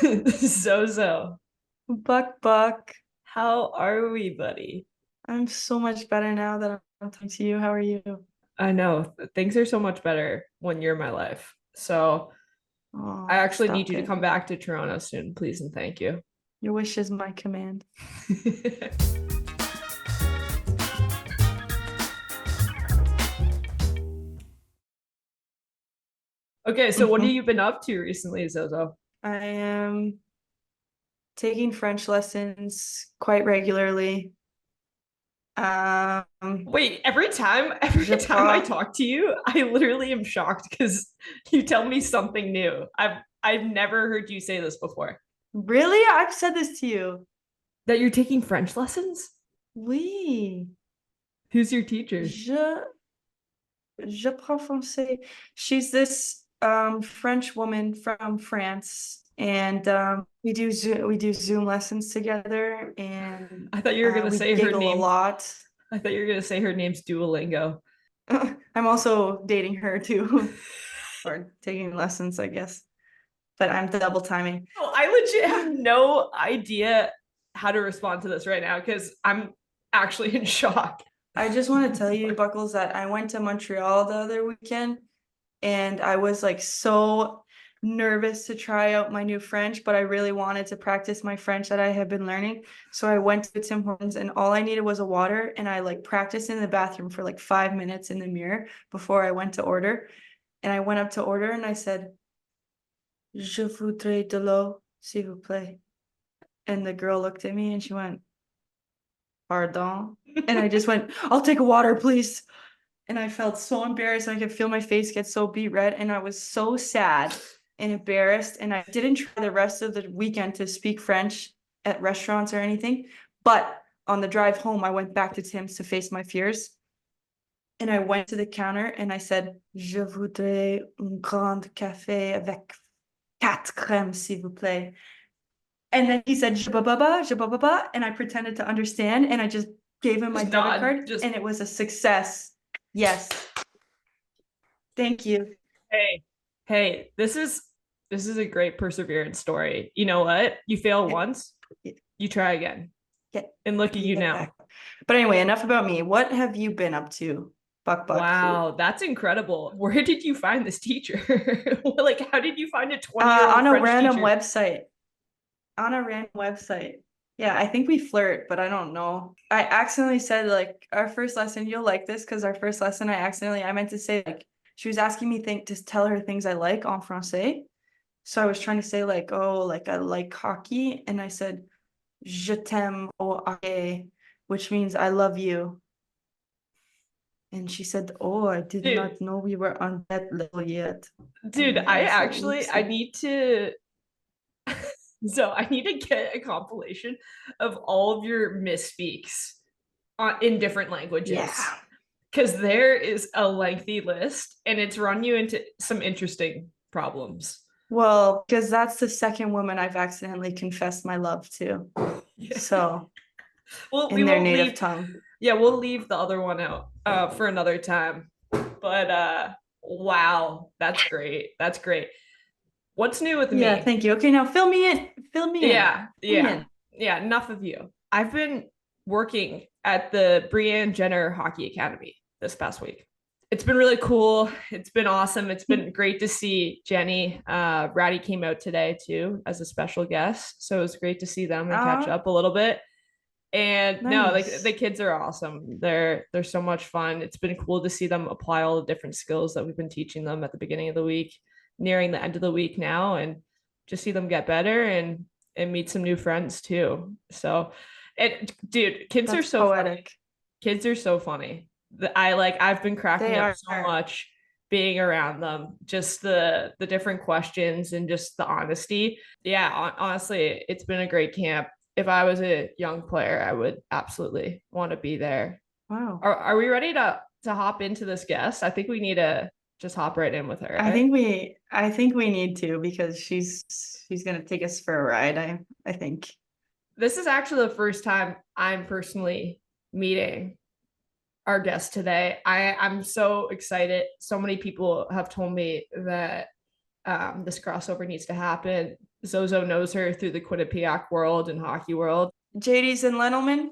Zozo, Buck. how are we, buddy? I'm so much better now that I'm talking to you. How are you? I know things are so much better when you're in my life. So I Oh, actually need stop you to it. come back to Toronto soon, please and thank you. Your wish is my command. Okay, so what have Mhm. you been up to recently, Zozo? I am taking French lessons quite regularly. Um, Wait, every time, every je time I parle. talk to you, I literally am shocked because you tell me something new. I've never heard you say this before. Really? I've said this to you. That you're taking French lessons? Oui. Who's your teacher? Je Je parle français. She's this French woman from France, and we do Zoom lessons together, and I thought you were gonna we say her giggle a name. lot. I thought you were gonna say her name's Duolingo. I'm also dating her too, or taking lessons, I guess. But I'm double timing. Oh, I legit have no idea how to respond to this right now because I'm actually in shock. I just want to tell you, Buckles, that I went to Montreal the other weekend and I was like so nervous to try out my new French, but I really wanted to practice my French that I had been learning. So I went to Tim Hortons and all I needed was a water and I like practiced in the bathroom for like 5 minutes in the mirror before I went to order. And I went up to order and I said, Je voudrais de l'eau, s'il vous plaît. And the girl looked at me and she went, Pardon. And I just went, I'll take a water, please. And I felt so embarrassed. I could feel my face get so beet red. And I was so sad and embarrassed. And I didn't try the rest of the weekend to speak French at restaurants or anything. But on the drive home, I went back to Tim's to face my fears. And I went to the counter and I said, Je voudrais un grand café avec 4 crèmes, s'il vous plaît. And then he said, je ba ba ba, and I pretended to understand, and I just gave him my Just debit nod. card, Just and it was a success. Yes, thank you. hey, hey. This is a great perseverance story. You know what? You fail once, you try again. Get, And look at you get now. back. But anyway, enough about me. What have you been up to, Buck? Wow, that's incredible. Where did you find this teacher? Like, how did you find a 20-year-old On a French random teacher? website. On a random website. Yeah, I think we flirt, but I don't know. I accidentally said like our first lesson, you'll like this because our first lesson, I meant to say like she was asking me think to tell her things I like en français. So I was trying to say like, oh, like I like hockey, and I said je t'aime au hockey, which means I love you. And she said, oh, I did Dude, not know we were on that level yet. dude, And I I said, actually I oopsie. need to so I need to get a compilation of all of your misspeaks in different languages Yeah. because there is a lengthy list and it's run you into some interesting problems. Well, because that's the second woman I've accidentally confessed my love to. So, Well, we in their won't native leave. tongue. Yeah, we'll leave the other one out for another time. But wow, that's great. That's great. What's new with Yeah, me? thank you. Okay, now fill me in. Fill me in. Yeah, Fill me yeah, in. yeah. Enough of you. I've been working at the Brianne Jenner Hockey Academy this past week. It's been really cool. It's been awesome. It's been great to see Jenny. Ratty came out today too as a special guest, so it was great to see them and catch Ah, up a little bit. And no, like the nice. kids are awesome. They're so much fun. It's been cool to see them apply all the different skills that we've been teaching them at the beginning of the week, nearing the end of the week now, and just see them get better and meet some new friends too. So, and dude, kids are That's so funny. poetic. Kids are so funny. I've been cracking They up are. so much being around them. Just the different questions and just the honesty. Yeah, honestly, it's been a great camp. If I was a young player, I would absolutely want to be there. Wow. Are we ready to hop into this guest? I think we need to just hop right in with her, right? I think we need to because she's gonna take us for a ride, I think. This is actually the first time I'm personally meeting our guest today. I'm so excited. So many people have told me that This crossover needs to happen. Zozo knows her through the Quinnipiac world and hockey world. JD's and Lenelman,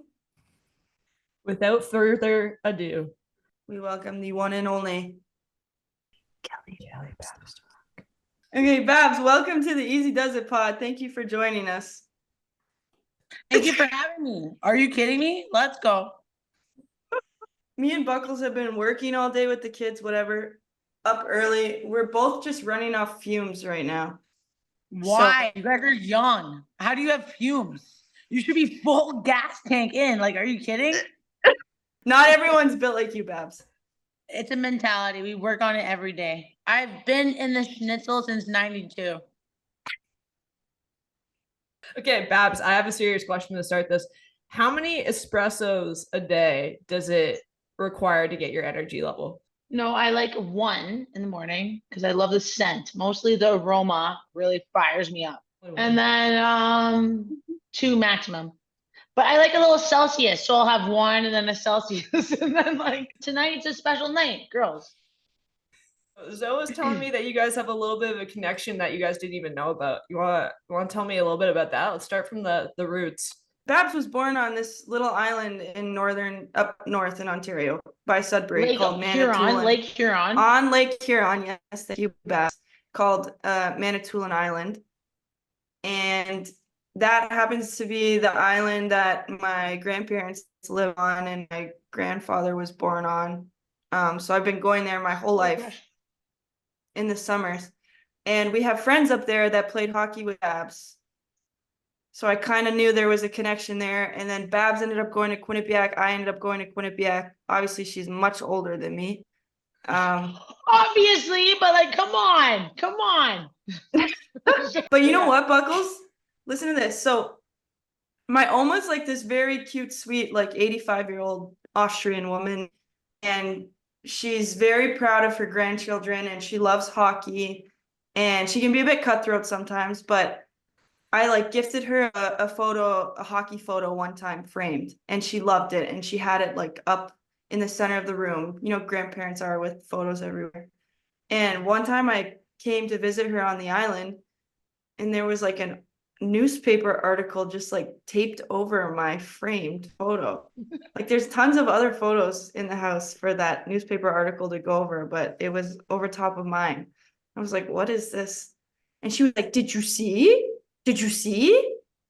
Without further ado, we welcome the one and only Kelly Babstock. Okay, Babs, welcome to the Easy Does It pod. Thank you for joining us. Thank you for having me. Are you kidding me? Let's go. Me and Buckles have been working all day with the kids, whatever, up early. We're both just running off fumes right now. Why? You guys are young. How do you have fumes? You should be full gas tank in. Like, are you kidding? Not everyone's built like you, Babs. It's a mentality. We work on it every day. I've been in the schnitzel since 92. Okay, Babs, I have a serious question to start this. How many espressos a day does it require to get your energy level? No, I like one in the morning because I love the scent. Mostly the aroma really fires me up. And then 2 maximum. But I like a little Celsius, so I'll have 1 and then a Celsius. And then like tonight's a special night, girls. Zoe was telling me that you guys have a little bit of a connection that you guys didn't even know about. You want to tell me a little bit about that? Let's start from the roots. Babs was born on this little island in up north in Ontario by Sudbury called Manitoulin. Lake Huron. On Lake Huron, yes, thank you, Babs, called Manitoulin Island. And that happens to be the island that my grandparents live on and my grandfather was born on. So I've been going there my whole life in the summers. And we have friends up there that played hockey with Babs. So I kind of knew there was a connection there. And then Babs ended up going to Quinnipiac. I ended up going to Quinnipiac. Obviously, she's much older than me. Obviously, but like, come on. But you know what, Buckles? Listen to this. So my Oma's like this very cute, sweet, like 85-year-old Austrian woman. And she's very proud of her grandchildren and she loves hockey. And she can be a bit cutthroat sometimes, but I like gifted her a hockey photo one time framed, and she loved it. And she had it like up in the center of the room. You know, grandparents are with photos everywhere. And one time I came to visit her on the island and there was like a newspaper article just like taped over my framed photo. Like there's tons of other photos in the house for that newspaper article to go over, but it was over top of mine. I was like, what is this? And she was like, did you see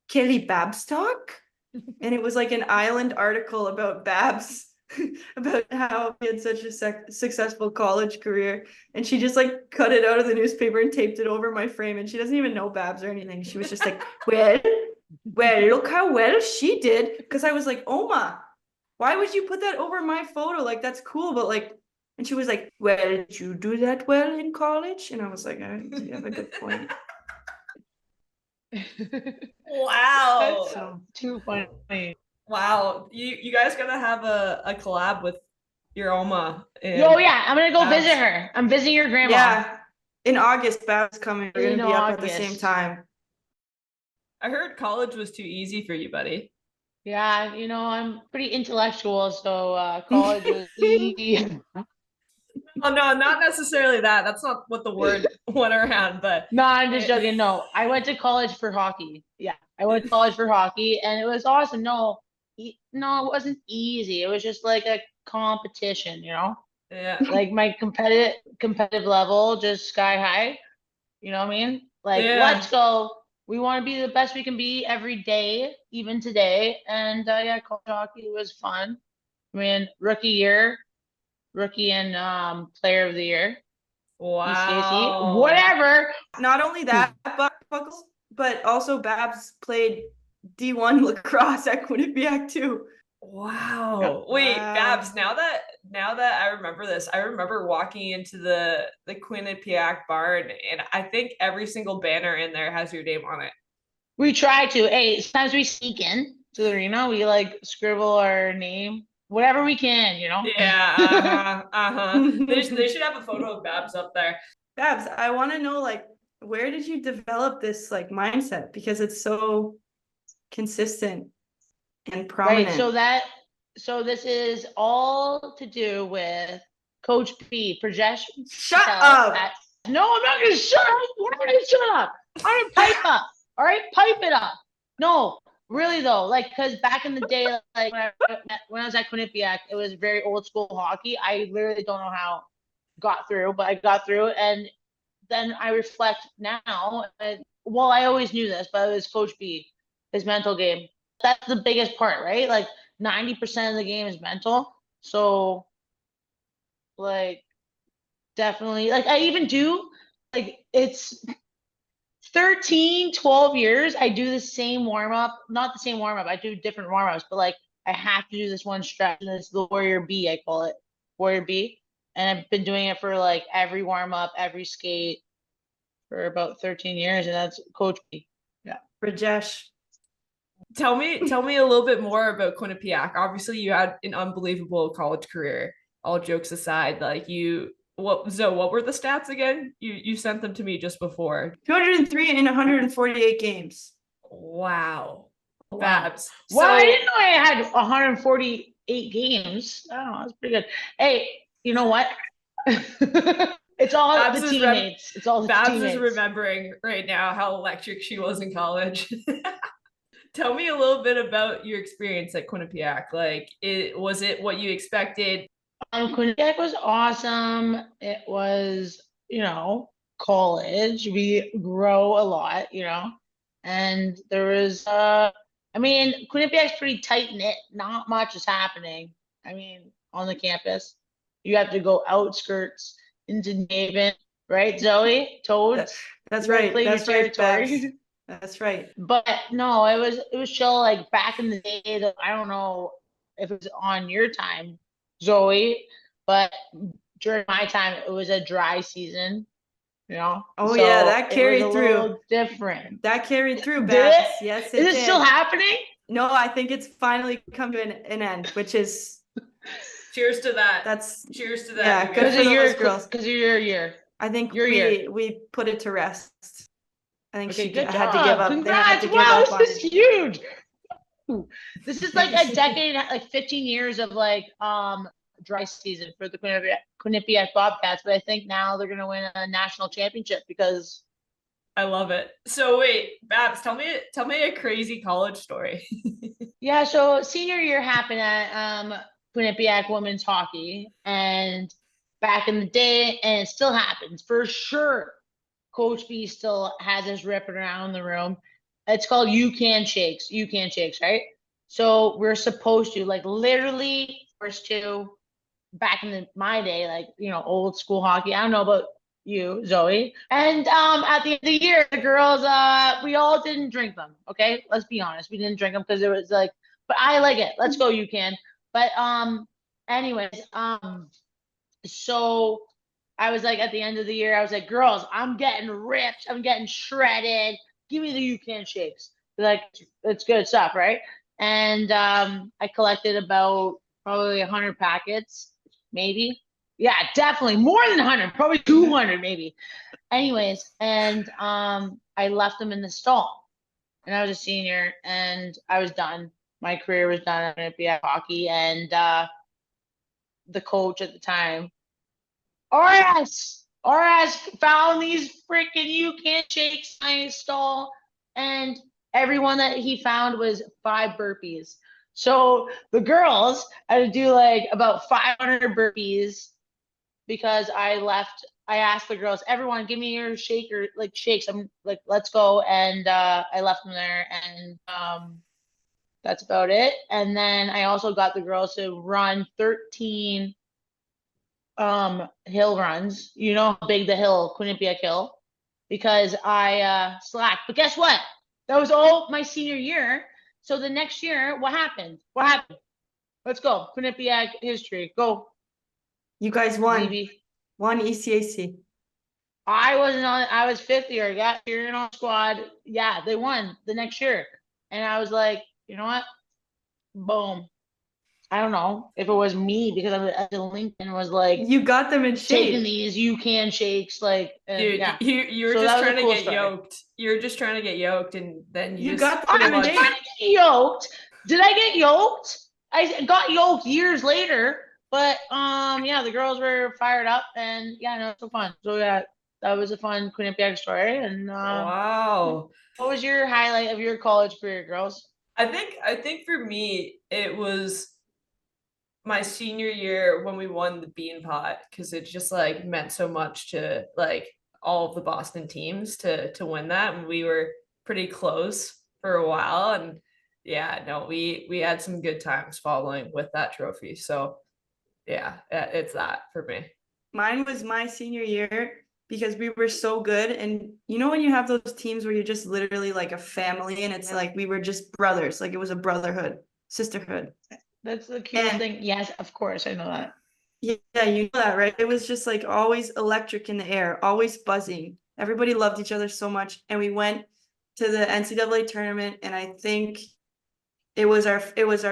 Kelly Babstock? And it was like an island article about Babs, about how he had such a successful college career. And she just like cut it out of the newspaper and taped it over my frame. And she doesn't even know Babs or anything. She was just like, well, look how well she did. Because I was like, Oma, why would you put that over my photo? Like, that's cool. But like, and she was like, well, did you do that well in college? And I was like, you have a good point. Wow. So too funny. Wow. You guys gonna have a collab with your Oma. Oh yeah, I'm gonna go visit her. I'm visiting your grandma. Yeah. In August, Babs coming. We're gonna be up at the same time. I heard college was too easy for you, buddy. Yeah, I'm pretty intellectual, so college was easy. Oh no, not necessarily that. That's not what the word went around, but no, I'm just joking. No, I went to college for hockey. Yeah, I went to college for hockey, and it was awesome. No, it wasn't easy. It was just like a competition, Yeah. Like my competitive level just sky high. You know what I mean? Like, let's go. We want to be the best we can be every day, even today. And yeah, college hockey was fun. I mean, rookie and player of the year. Wow. EAZY, whatever. Not only that, Buckles, but also Babs played D1 lacrosse at Quinnipiac too. Wow. Wait, Babs, now that I remember this, I remember walking into the Quinnipiac barn and I think every single banner in there has your name on it. We try to. Hey, sometimes we sneak in to the arena. We like scribble our name, whatever we can, Yeah, They should have a photo of Babs up there. Babs, I want to know, like, where did you develop this like mindset? Because it's so consistent and prominent. Right. So this is all to do with Coach B. Shut up. No, I'm not gonna shut up. We're not gonna shut up. I'm gonna pipe up. All right, pipe it up. No, really though, like, because back in the day, like when I was at Quinnipiac, it was very old school hockey. I literally don't know how got through, but I got through, and then I reflect now. And, well, I always knew this, but it was Coach B, his mental game. That's the biggest part, right? Like 90% of the game is mental. So, like, definitely, like, I even do, like, it's 13, 12 years. I do the same warm up, not the same warm up. I do different warm ups, but like, I have to do this one stretch, and it's the Warrior B, I call it Warrior B. And I've been doing it for like every warm up, every skate for about 13 years, and that's Coach B. Yeah. Rajesh. Tell me a little bit more about Quinnipiac. Obviously, you had an unbelievable college career. All jokes aside, like what were the stats again? You sent them to me just before. 203 in 148 games. Wow. Wow. Babs. Well, So, I didn't know I had 148 games. Oh, that's pretty good. Hey, you know what? It's all Babs the is teammates. It's all the Babs teammates. is remembering right now how electric she was in college. Tell me a little bit about your experience at Quinnipiac. Like, was it what you expected? Quinnipiac was awesome. It was, college. We grow a lot, and there was, I mean, Quinnipiac's pretty tight knit. Not much is happening. I mean, on the campus, you have to go outskirts into Haven, right, Zoe? Toads. That's You gotta right. play your That's right, territory. Babs. That's right. But no, it was chill. Like back in the day, I don't know if it was on your time, Zoe, but during my time, it was a dry season. Oh So yeah, that it carried was a through. little different. That carried through, Did Babs. it? Yes, Is it did. still happening? No, I think it's finally come to an end, which is Cheers to that. that's Cheers to that. yeah, you good guys. for those girls. Because of your year. I think Your year. we put it to rest. I think Okay, she good had to give job. up. They had Congrats. to give Wow, up on this is it. huge. This is like a decade, like 15 years of like dry season for the Quinnipiac Bobcats, but I think now they're gonna win a national championship because I love it. So wait, Babs, tell me a crazy college story. yeah, so senior year happened at Quinnipiac women's hockey, and back in the day, and it still happens for sure. Coach B still has us ripping around the room. It's called You Can Shakes. You Can Shakes, right? So we're supposed to, like, literally first two back in my day, like, old school hockey. I don't know about you, Zoe. And at the end of the year, the girls, we all didn't drink them. Okay, let's be honest, we didn't drink them because it was like, but I like it. Let's go, You Can. But anyways, so I was like, at the end of the year, I was like, girls, I'm getting ripped. I'm getting shredded. Give me the You Can Shakes. Like, it's good stuff, right? And I collected about probably 100 packets, maybe. Yeah, definitely more than 100, probably 200 maybe. Anyways, and I left them in the stall. And I was a senior, and I was done. My career was done. I'm going to be at hockey. And the coach at the time, RS found these freaking You Can Shakes in my stall, and everyone that he found was 5 burpees. So the girls had to do like about 500 burpees because I asked the girls, everyone, give me your shakes. I'm like, let's go. And I left them there, and that's about it. And then I also got the girls to run 13 hill runs. You know how big the hill, Quinnipiac Hill, because I slacked. But guess what? That was all my senior year. So the next year, what happened? Let's go. Quinnipiac history. Go. You guys won. ZB. Won ECAC. I was 5th year. Got here in our squad. Yeah, they won the next year. And I was like, you know what? Boom. I don't know if it was me because I LinkedIn was like, You got them in taking shape. these You Can Shakes, like, Dude, yeah. you were So just that was trying a to cool get story. yoked. You were just trying to get yoked, and then You just got pretty them in much. shape. trying to get yoked. Did I get yoked? I got yoked years later, but yeah, the girls were fired up, and yeah, no, it's so fun. So yeah, that was a fun Quinnipiac story. And Wow. what was your highlight of your college career, girls? I think for me it was my senior year when we won the Bean Pot, because it just like meant so much to like all of the Boston teams to win that, and we were pretty close for a while. And yeah, no, we had some good times following with that trophy. So yeah, it's that for me. Mine was my senior year because we were so good. And you know, when you have those teams where you're just literally like a family, and it's like we were just brothers, like it was a brotherhood, sisterhood. That's the cutest And- thing. Yes, of course, I know that. Yeah, you know that, right? It was just like always electric in the air, always buzzing. Everybody loved each other so much. And we went to the NCAA tournament, and I think it was our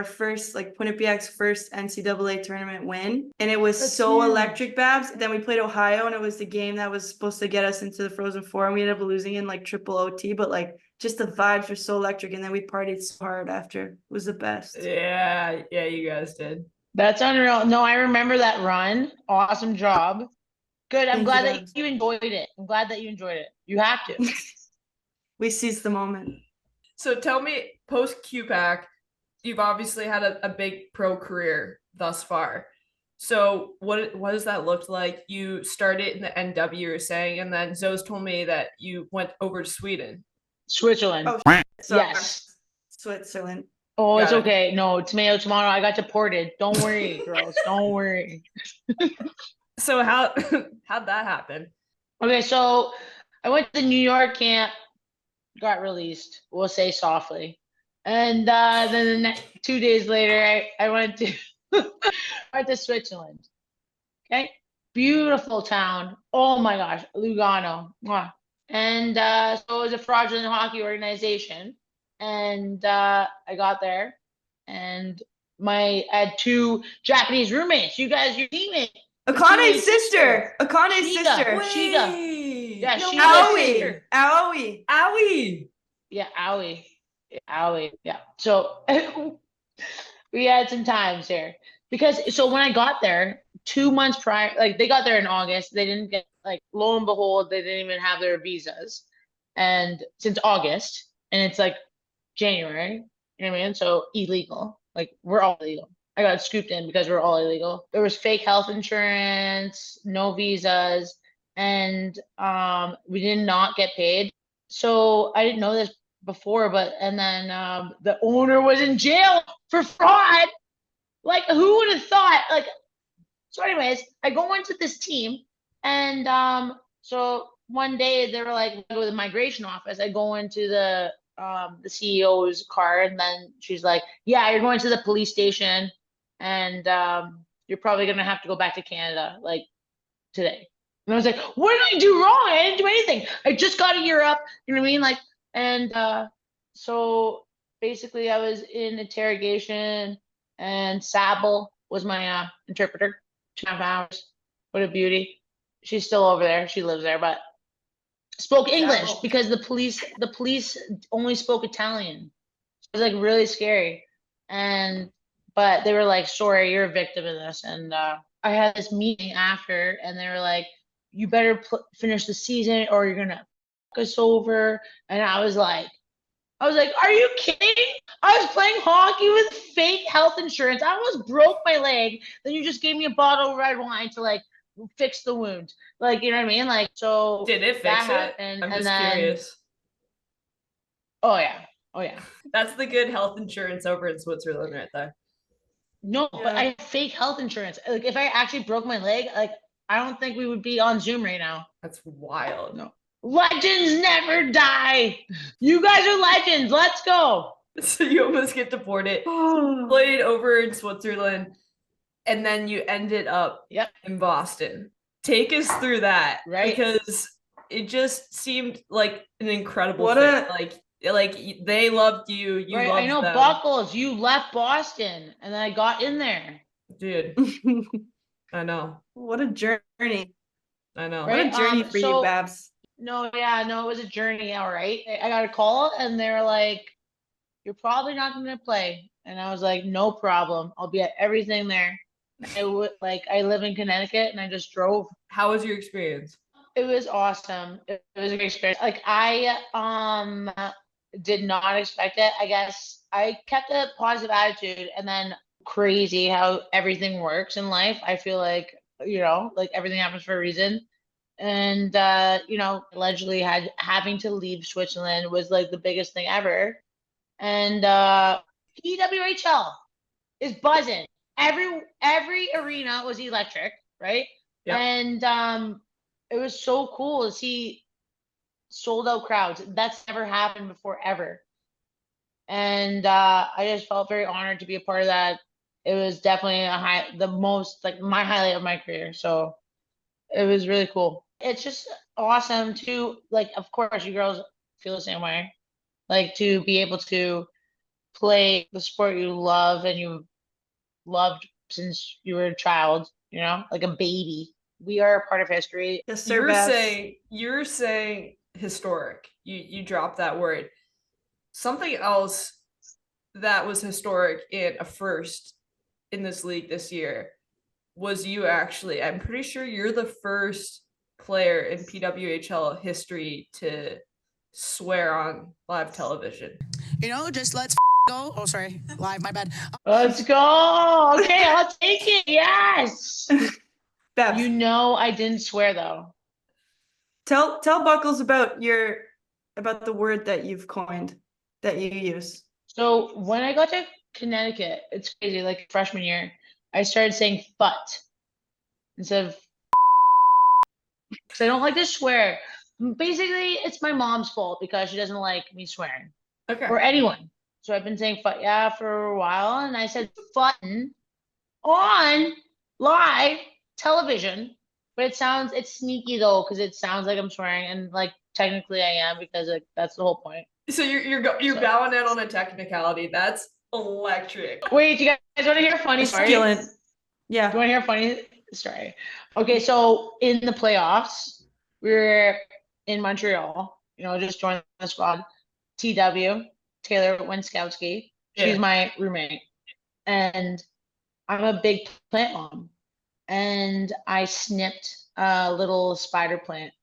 first, like Quinnipiac's first NCAA tournament win. And it was That's so huge. electric, Babs. Then we played Ohio, and it was the game that was supposed to get us into the Frozen Four, and we ended up losing in like triple OT, but like just the vibes were so electric. And then we partied so hard after. It was the best. Yeah, you guys did. That's unreal. No, I remember that run. Awesome job. Good. I'm Thank glad you, that Babs. you enjoyed it. I'm glad that you enjoyed it. You have to. We seized the moment. So tell me, post QPAC, you've obviously had a big pro career thus far. So what does that look like? You started in the NW, you were saying, and then Zoe's told me that you went over to Sweden. Switzerland. Oh, sorry. Yes. Switzerland. Oh, it's Got it. okay. No, tomato. I got deported. Don't worry, girls. Don't worry. So how'd that happen? Okay, so I went to the New York camp, got released, we'll say softly. And then the next 2 days later, I went to went to Switzerland. Okay, beautiful town. Oh my gosh, Lugano. Mwah. And so it was a fraudulent hockey organization. And I got there, and I had two Japanese roommates. You guys, your teammates. Akane's sister. Akane's Shiga. sister. Shiga. Yeah, No she way. Aoi. Owie. Yeah, owie. Owie. Yeah. So we had some times here because so when I got there 2 months prior, like they got there in August, they didn't get like lo and behold, they didn't even have their visas. And since August, and it's like January, you know what I mean? So illegal. Like we're all illegal. I got scooped in because we're all illegal. There was fake health insurance, no visas, and we did not get paid. So I didn't know this before, but and then the owner was in jail for fraud. Like who would have thought? Like so anyways, I go into this team, and so one day they were like, I go to the migration office. I go into the CEO's car, and then she's like, yeah, you're going to the police station, and you're probably gonna have to go back to Canada like today. And I was like, what did I do wrong? I didn't do anything. I just got to Europe. You know what I mean? Like, and so basically I was in interrogation, and Sable was my interpreter. 2.5 hours. What a beauty. She's still over there. She lives there, but spoke English Sable. because the police only spoke Italian. It was like really scary. And but they were like, sorry, you're a victim of this. And I had this meeting after, and they were like, you better finish the season or you're gonna fuck us over. And I was like, are you kidding? I was playing hockey with fake health insurance. I almost broke my leg. Then you just gave me a bottle of red wine to like fix the wound. Like, you know what I mean? Like, so Did it fix that it? happened, I'm and just then curious. oh yeah. That's the good health insurance over in Switzerland right there. No, but Yeah. I have fake health insurance. Like, if I actually broke my leg, like, I don't think we would be on Zoom right now. That's wild. No. Legends never die. You guys are legends. Let's go. So you almost get deported, played over in Switzerland, and then you ended up Yep. in Boston. Take us through that, Right. Because it just seemed like an incredible What fit. a- Like they loved you. You Right. loved I know, them. Buckles. You left Boston, and then I got in there. Dude. I know. What a journey. I know. What Right. a journey for So- you, Babs. No, it was a journey. All right. I got a call, and they were like, you're probably not going to play. And I was like, no problem. I'll be at everything there. I live in Connecticut, and I just drove. How was your experience? It was awesome. It was a great experience. Like I did not expect it. I guess I kept a positive attitude, and then crazy how everything works in life. I feel like, like everything happens for a reason. And allegedly having to leave Switzerland was like the biggest thing ever. And PWHL is buzzing. Every arena was electric, right? Yep. And it was so cool to see sold out crowds. That's never happened before ever. And I just felt very honored to be a part of that. It was definitely my highlight of my career. So it was really cool. It's just awesome to, like, of course you girls feel the same way. Like, to be able to play the sport you love and you loved since you were a child, like a baby. We are a part of history. Yes, sir, You're saying historic. You dropped that word. Something else that was historic in a first in this league this year was you actually. I'm pretty sure you're the first player in PWHL history to swear on live television. Just let's go. Oh, sorry. Live, my bad. Let's go. Okay, I'll take it. Yes. Babs, I didn't swear though. tell Buckles about the word that you've coined that you use. So when I got to Connecticut, it's crazy. Like freshman year, I started saying "but" instead of because I don't like to swear. Basically, it's my mom's fault because she doesn't like me swearing. Okay. Or anyone. So I've been saying "fut" yeah for a while, and I said "fun" on live television. But it's sneaky though because it sounds like I'm swearing, and like technically I am because that's the whole point. So you're bowing out on a technicality. That's electric. Wait, do you guys want to hear a funny story? Yeah. Do you want to hear a funny story? Okay, so in the playoffs, we were in Montreal, just joined the squad. TW, Taylor Winskowski. She's my roommate. And I'm a big plant mom. And I snipped a little spider plant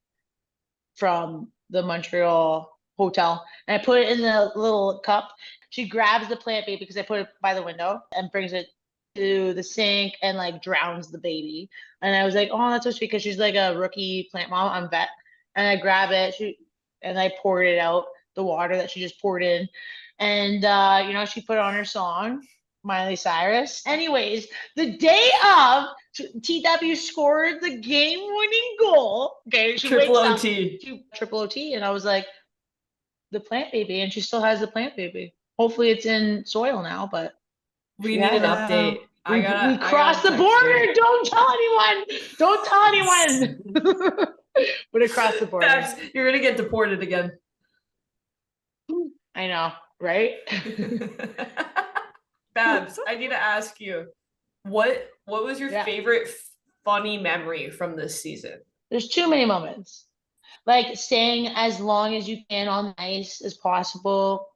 from the Montreal hotel, and I put it in the little cup. She grabs the plant baby because I put it by the window and brings it to the sink and like drowns the baby. And I was like, oh, that's so sweet because she's like a rookie plant mom. I'm vet. And I grab it, and I poured it out, the water that she just poured in. And she put on her song, Miley Cyrus. Anyways, the day of, TW scored the game-winning goal. Okay, she Triple wakes OT. up, triple OT, and I was like, the plant baby, and she still has the plant baby. Hopefully, it's in soil now, but we need an update. We crossed the border. Don't tell anyone. Don't tell anyone. But across the border. You're gonna get deported again. I know, right? Babs, I need to ask you, what was your favorite funny memory from this season? There's too many moments. Like staying as long as you can on the ice as possible,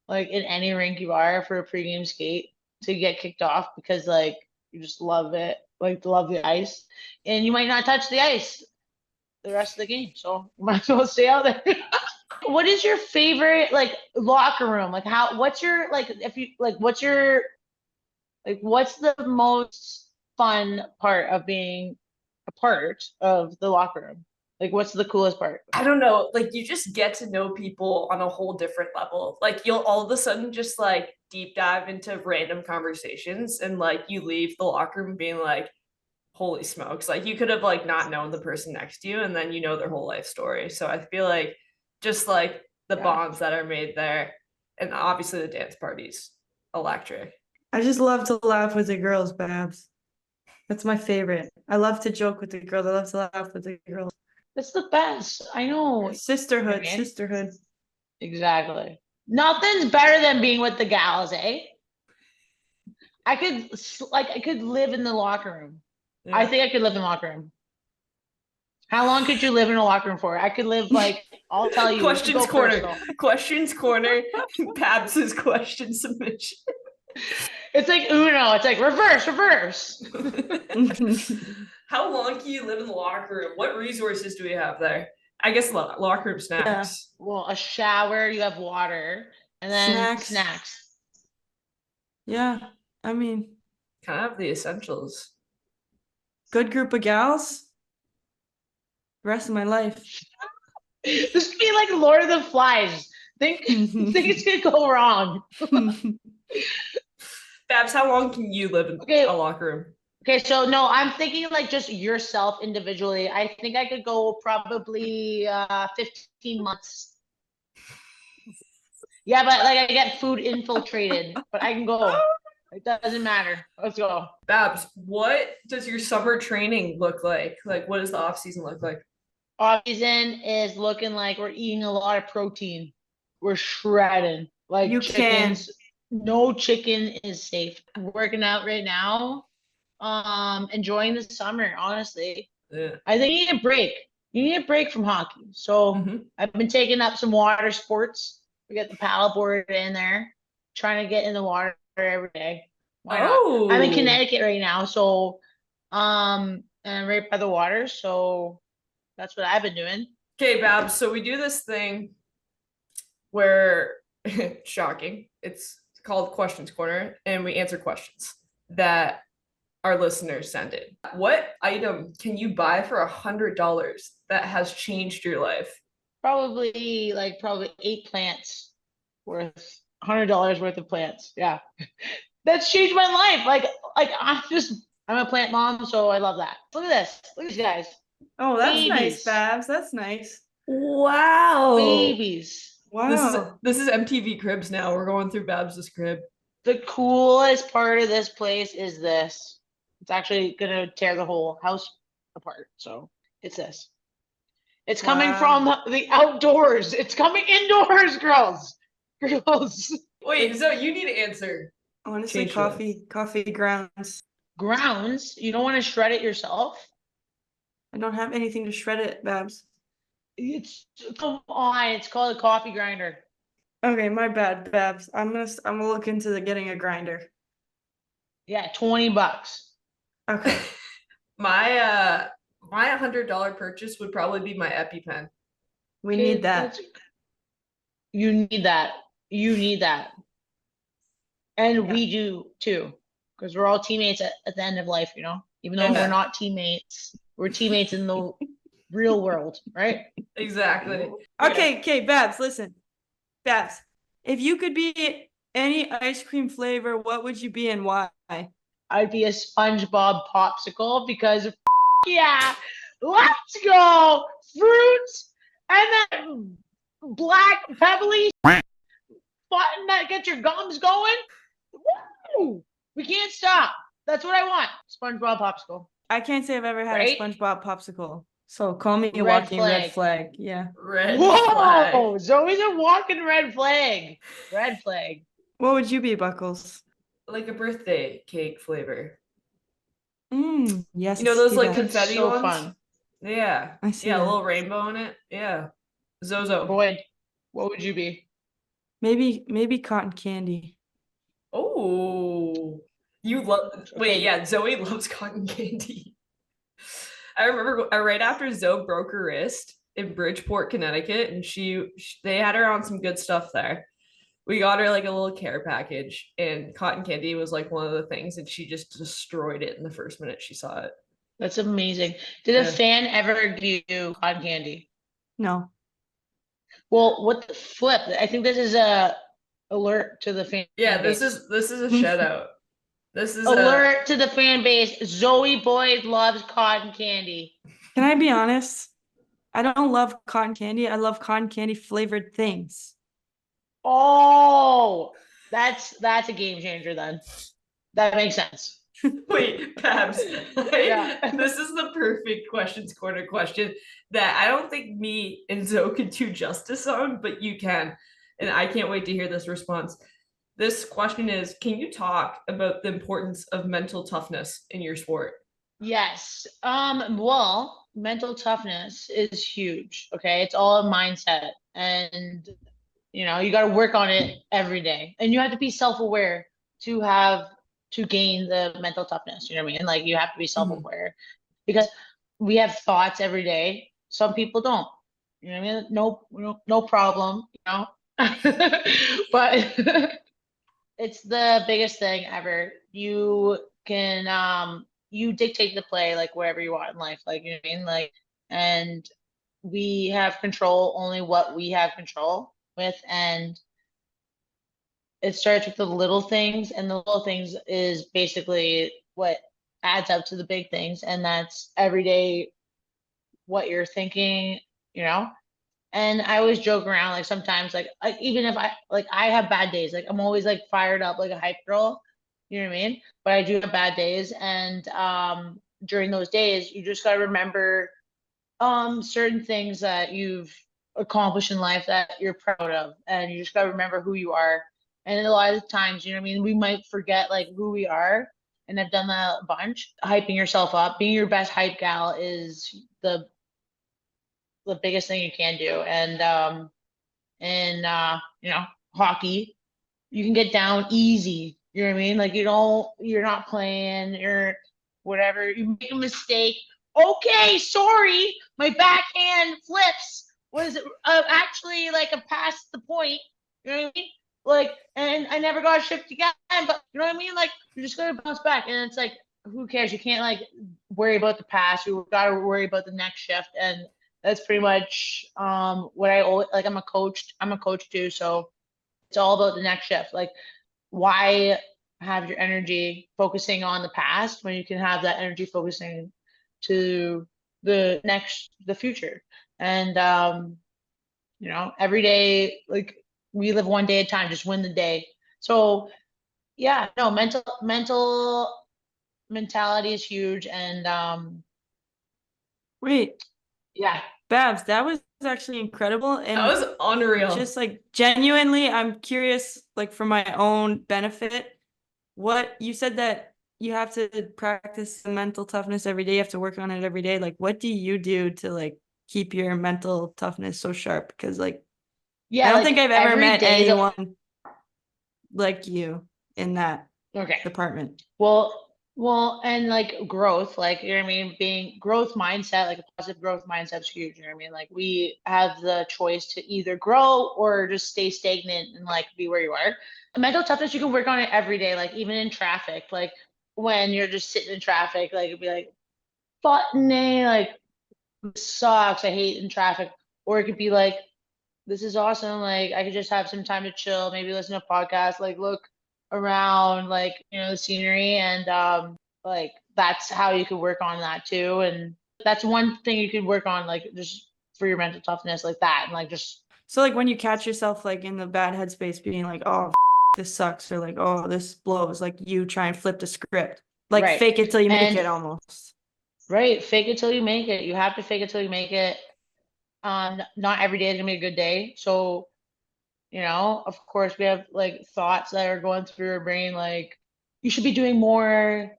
like in any rink you are for a pregame skate to get kicked off because like you just love it, like love the ice, and you might not touch the ice the rest of the game, so you might as well stay out there. What is your favorite like locker room? Like what's your what's the most fun part of being a part of the locker room? Like what's the coolest part? I don't know. Like you just get to know people on a whole different level. Like you'll all of a sudden just like deep dive into random conversations and like you leave the locker room being like, holy smokes. Like you could have like not known the person next to you and then you know their whole life story. So I feel like just like the bonds that are made there and obviously the dance parties, electric. I just love to laugh with the girls, Babs. That's my favorite. I love to joke with the girls. I love to laugh with the girls. That's the best. I know. Sisterhood. Exactly. Nothing's better than being with the gals, eh? I could live in the locker room. Yeah. I think I could live in the locker room. How long could you live in a locker room for? I could live like, I'll tell you. Questions corner. Questions corner. Babs' question submission. It's like Uno. It's like reverse. How long can you live in the locker room? What resources do we have there? I guess locker room snacks. Well, a shower, you have water, and then Snacks. snacks. Yeah, I mean, Kind of the essentials. good group of gals. Rest of my life. This would be like Lord of the Flies. Things could go wrong. Babs, how long can you live in a locker room? Okay, so no, I'm thinking like just yourself individually. I think I could go probably 15 months. Yeah, but like I get food infiltrated, but I can go. It doesn't matter. Let's go. Babs, what does your summer training look like? Like, what does the off season look like? Off season is looking like we're eating a lot of protein. We're shredding like You chickens. No chicken is safe. I'm working out right now. Enjoying the summer, honestly. Yeah. I think you need a break. You need a break from hockey. So I've been taking up some water sports. We got the paddleboard in there, trying to get in the water every day. Why not? I'm in Connecticut right now, so and I'm right by the water, so that's what I've been doing. Okay, Babs. So we do this thing where shocking. It's called Questions Corner, and we answer questions that our listeners send in. What item can you buy for $100 that has changed your life? Probably 8 plants worth $100 worth of plants. Yeah. That's changed my life. I'm a plant mom, so I love that. Look at this. Look at these guys. Oh, that's Babies. nice, Babs. That's nice. Wow. Babies. Wow. This is MTV Cribs now. We're going through Babs's crib. The coolest part of this place is this. It's actually gonna tear the whole house apart. So it's this. It's coming from the outdoors. It's coming indoors, girls. Girls. Wait, so you need to answer. Honestly, coffee grounds. Grounds? You don't want to shred it yourself? I don't have anything to shred it, Babs. Come on, it's called a coffee grinder. Okay, my bad, Babs. I'm gonna look into getting a grinder. Yeah, $20. Okay. My $100 purchase would probably be my EpiPen. We need that. You need that. You need that. And we do too. Because we're all teammates at the end of life, you know? Even though we're not teammates, we're teammates in the real world, right? Exactly. Okay, Babs, listen. Babs, if you could be any ice cream flavor, what would you be and why? I'd be a SpongeBob popsicle because yeah, let's go. Fruits and then black pebbly button that gets your gums going. Woo! We can't stop. That's what I want. SpongeBob popsicle. I can't say I've ever had a SpongeBob popsicle. So call me a Red walking flag. red flag. Yeah. Red flag. flag. Zoe's a walking red flag. Red flag. What would you be, Buckles? Like a birthday cake flavor. Yes. You know those like that. confetti so ones? Fun. Yeah. I see a that. little rainbow in it. Yeah. Zozo. Boy, what would you be? Maybe cotton candy. Oh. You love wait, yeah, Zoe loves cotton candy. I remember right after Zoe broke her wrist in Bridgeport, Connecticut, and they had her on some good stuff there. We got her like a little care package, and cotton candy was like one of the things, and she just destroyed it in the first minute she saw it. That's amazing. Did a fan ever give you cotton candy? No. Well, what the flip? I think this is a alert to the fan. Yeah, base. this is a shout out. This is alert to the fan base. Zoe Boyd loves cotton candy. Can I be honest? I don't love cotton candy. I love cotton candy flavored things. Oh, that's a game changer then. That makes sense. Wait, Babs. This is the perfect questions corner question that I don't think me and Zoe could do justice on, but you can. And I can't wait to hear this response. This question is, can you talk about the importance of mental toughness in your sport? Yes. Well, mental toughness is huge. Okay. It's all a mindset. And you know, you got to work on it every day. And you have to be self-aware to gain the mental toughness. You know what I mean? Like you have to be self-aware. because we have thoughts every day. Some people don't. You know what I mean? No problem, you know. But it's the biggest thing ever. You can you dictate the play like wherever you want in life, like, you know what I mean? Like, and we have control only what we have control with, and it starts with the little things, and the little things is basically what adds up to the big things, and that's every day what you're thinking, you know. And I always joke around, like sometimes, like even if I have bad days, like I'm always like fired up like a hype girl, you know what I mean? But I do have bad days, and during those days you just got to remember certain things that you've accomplished in life that you're proud of, and you just got to remember who you are. And a lot of times, you know what I mean, we might forget like who we are, and I've done that a bunch. Hyping yourself up, being your best hype gal is the biggest thing you can do. And you know, hockey, you can get down easy, you know what I mean? Like, you're not playing, you're whatever, you make a mistake, okay, sorry, my backhand flips was actually like a past the point, you know what I mean? Like, and I never got a shift again, but you know what I mean? Like, you're just gonna bounce back, and it's like, who cares? You can't like worry about the past, you gotta worry about the next shift. And that's pretty much what I always like. I'm a coach too, so it's all about the next shift. Like, why have your energy focusing on the past when you can have that energy focusing to the future? And you know, every day, like, we live one day at a time, just win the day. So yeah, no, mental mentality is huge. And Wait, yeah. Babs, that was actually incredible. That And was unreal. just like genuinely, I'm curious, like for my own benefit, what you said that you have to practice the mental toughness every day, you have to work on it every day. Like, what do you do to like keep your mental toughness so sharp? Because like, Yeah, I don't like think I've ever every met day anyone like you in that okay. department. Well, and like growth, like, you know what I mean, being growth mindset, like a positive growth mindset is huge. You know what I mean? Like, we have the choice to either grow or just stay stagnant and like be where you are. Mental toughness, you can work on it every day, like even in traffic, like when you're just sitting in traffic, like it'd be like, fucking nay, like this sucks, I hate in traffic. Or it could be like, this is awesome. Like, I could just have some time to chill, maybe listen to a podcast, like look around, like, you know, the scenery. And like, that's how you could work on that too. And that's one thing you could work on, like, just for your mental toughness, like that. And like, just So like when you catch yourself like in the bad headspace being like, oh, this sucks, or like, oh, this blows, like you try and flip the script. Like right. fake it till you make And it almost. right, fake it till you make it. You have to fake it till you make it. Not every day is gonna be a good day. So, you know, of course, we have like thoughts that are going through our brain, like, you should be doing more,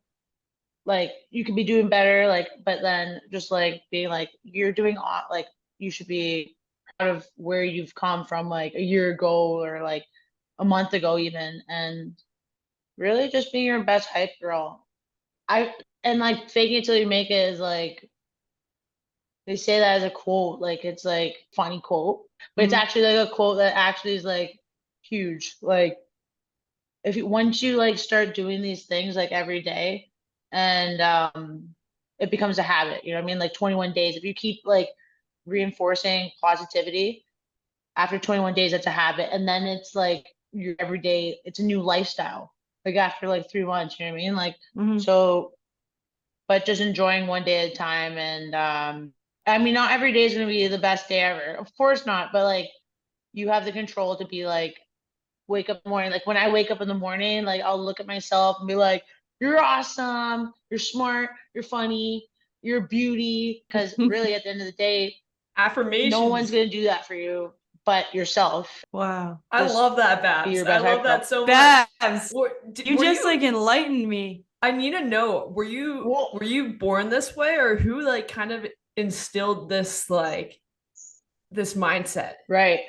like you could be doing better, like, but then just like being like, you're doing like, you should be proud of where you've come from like a year ago or like a month ago even. And really just being your best hype girl. I and like faking it till you make it is like, they say that as a quote, like it's like funny quote, but it's Mhm. actually like a quote that actually is like huge. Like, if you once you like start doing these things like every day, and it becomes a habit, you know what I mean? Like 21 days, if you keep like reinforcing positivity, after 21 days it's a habit, and then it's like your everyday, it's a new lifestyle, like after like 3 months, you know what I mean? Like, Mhm. so, but just enjoying one day at a time. And I mean, not every day is going to be the best day ever, of course not, but like, you have the control to be like, wake up in the morning. Like, when I wake up in the morning, like I'll look at myself and be like, you're awesome, you're smart, you're funny, you're a beauty. Because really, at the end of the day, Affirmations. no one's gonna do that for you but yourself. Wow. I Just love that, be Babs. your I best love hype that girl. so much. Babs, you Were just like enlightened me. I need to know, Well, were you born this way, or who like kind of instilled this like this mindset? right.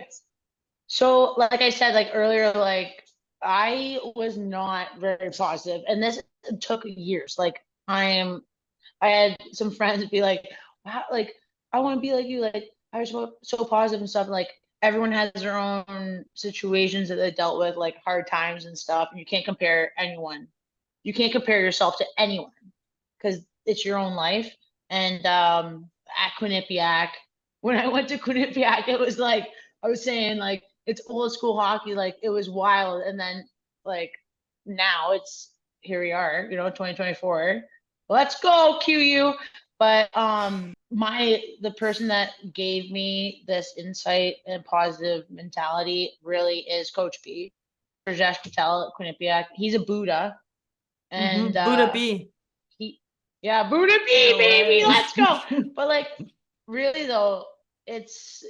So, like I said, like earlier, like I was not very positive, and this took years. Like, I am I had some friends be like, wow, like, I want to be like you. Like, I was so positive and stuff. Like, everyone has their own situations that they dealt with, like hard times and stuff. And you can't compare anyone. You can't compare yourself to anyone because it's your own life. And at Quinnipiac, when I went to Quinnipiac, it was like, I was saying, like, it's old school hockey. Like, it was wild. And then, like, now it's here we are, 2024. Let's go, QU. But the person that gave me this insight and positive mentality really is Coach B, Rajesh Patel at Quinnipiac. He's a Buddha. And Buddha B. Buddha B, No baby, way. let's go. But like, really though, it's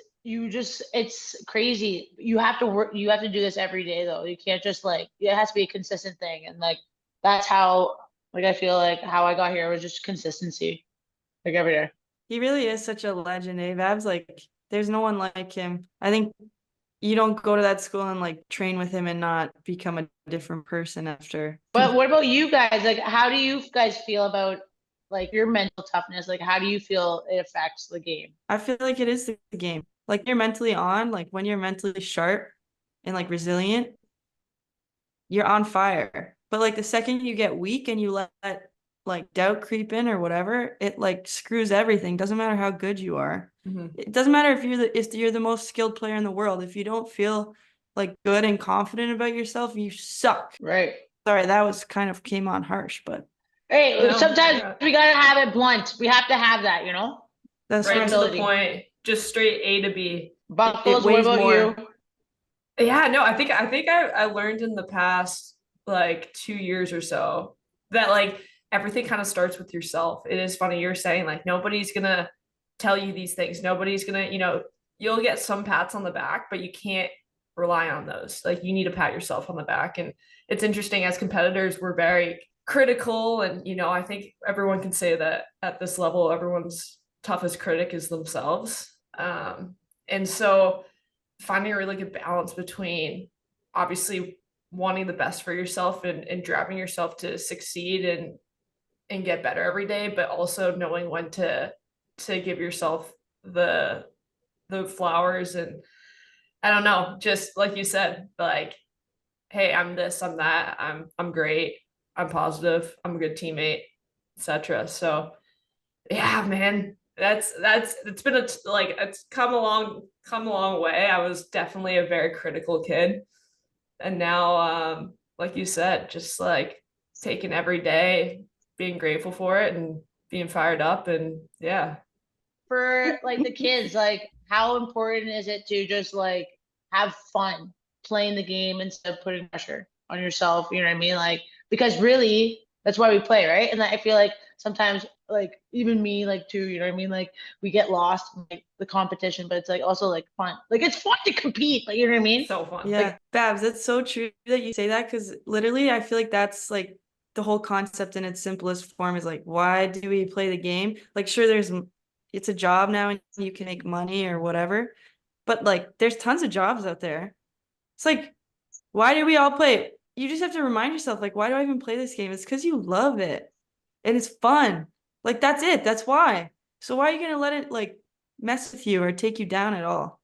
crazy. You have to work, you have to do this every day though. You can't just like, it has to be a consistent thing. And like, that's how, like, I feel like how I got here was just consistency, like every day. He really is such a legend, eh? Babs, like, there's no one like him. I think you don't go to that school and like train with him and not become a different person after. But what about you guys? Like, how do you guys feel about like your mental toughness? Like, how do you feel it affects the game? I feel like it is the game. Like, you're mentally on, like when you're mentally sharp and like resilient, you're on fire. But like the second you get weak and you let like doubt creep in or whatever, it like screws everything. Doesn't matter how good you are. It doesn't matter if you're the most skilled player in the world. If you don't feel like good and confident about yourself, you suck. Right. Sorry, that was kind of came on harsh, but Hey, No, sometimes yeah. we gotta have it blunt. We have to have that, that's Right right. to the point, just straight A to B. Buckles, what weighs about more. you? Yeah, no, I think I learned in the past like 2 years or so that like everything kind of starts with yourself. It is funny you're saying like nobody's gonna tell you these things. Nobody's gonna, you'll get some pats on the back, but you can't rely on those. Like you need to pat yourself on the back. And it's interesting as competitors, we're very critical. And, I think everyone can say that at this level, everyone's toughest critic is themselves. And so finding a really good balance between obviously wanting the best for yourself and driving yourself to succeed and get better every day, but also knowing when to give yourself the flowers. And I don't know, just like you said, like, hey, I'm this, I'm that, I'm great, I'm positive, I'm a good teammate, etc. So yeah, man, it's been it's come a long way. I was definitely a very critical kid, and now like you said, just like taking every day, being grateful for it and being fired up. And yeah, For like the kids, like how important is it to just like have fun playing the game instead of putting pressure on yourself? You know what I mean? Like, because really that's why we play, right? And I feel like sometimes like even me, like too, you know what I mean? Like we get lost in like the competition, but it's like also like fun. Like it's fun to compete, like you know what I mean? so fun. Yeah, Like, Babs, that's so true that you say that because literally I feel like that's like the whole concept in its simplest form is like, why do we play the game? Like, sure, it's a job now and you can make money or whatever, but like there's tons of jobs out there. It's like, why do we all play it? You just have to remind yourself, like, why do I even play this game? It's because you love it and it's fun. Like, that's it. That's why. So why are you gonna let it like mess with you or take you down at all?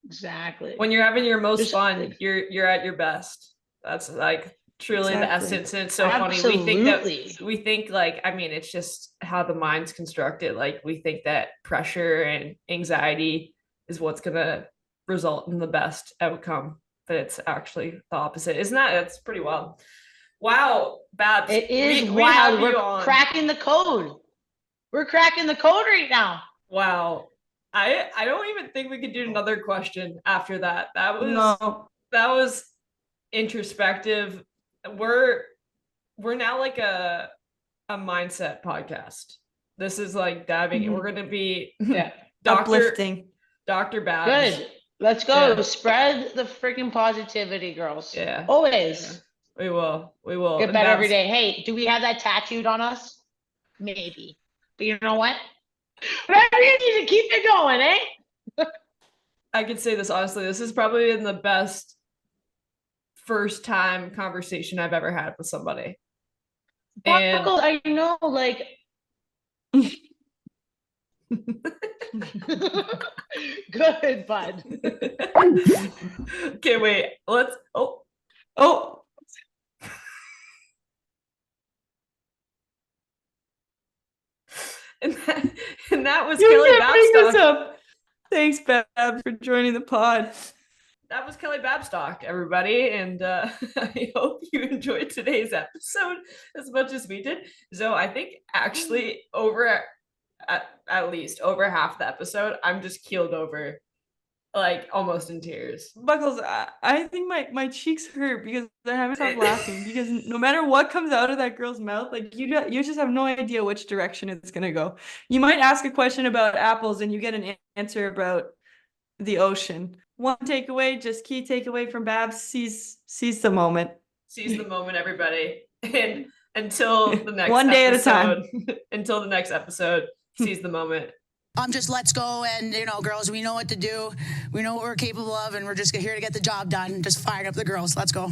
Exactly. when you're having your most Just- fun, you're at your best. That's like truly the Exactly. essence. And it's so funny. Absolutely. We think like, I mean, it's just how the mind's constructed. Like we think that pressure and anxiety is what's gonna result in the best outcome, but it's actually the opposite. Isn't that? That's pretty wild. Wow, Babs. It is we have wild. you We're on. cracking the code. We're cracking the code right now. Wow. I don't even think we could do another question after that. That was introspective. We're now like a mindset podcast. This is like diving. Mhm. We're gonna be Uplifting. Dr. Babs. Good. Let's go. Yeah. Spread the freaking positivity, girls. Yeah. Always. We will. Get And better every Babs, day. Hey, do we have that tattooed on us? Maybe. But you know what? Maybe you need to keep it going, eh? I could say this honestly. This has probably been the best first time conversation I've ever had with somebody. And Buckles, I know, like Good, bud. Okay, wait. Let's. Oh, Oh, and that was you Kelly can't bring this Babstock. up. Thanks, Bab, for joining the pod. That was Kelly Babstock, everybody, and I hope you enjoyed today's episode as much as we did. So I think actually at least over half the episode, I'm just keeled over, like almost in tears. Buckles, I think my cheeks hurt because I haven't stopped laughing because no matter what comes out of that girl's mouth, like you just have no idea which direction it's gonna go. You might ask a question about apples and you get an answer about the ocean. One takeaway, just key takeaway from Babs, seize the moment. Seize the moment, everybody. And until the next One day at a time. Until the next episode, seize the moment. Just let's go. And, girls, we know what to do. We know what we're capable of. And we're just here to get the job done. Just firing up the girls. Let's go.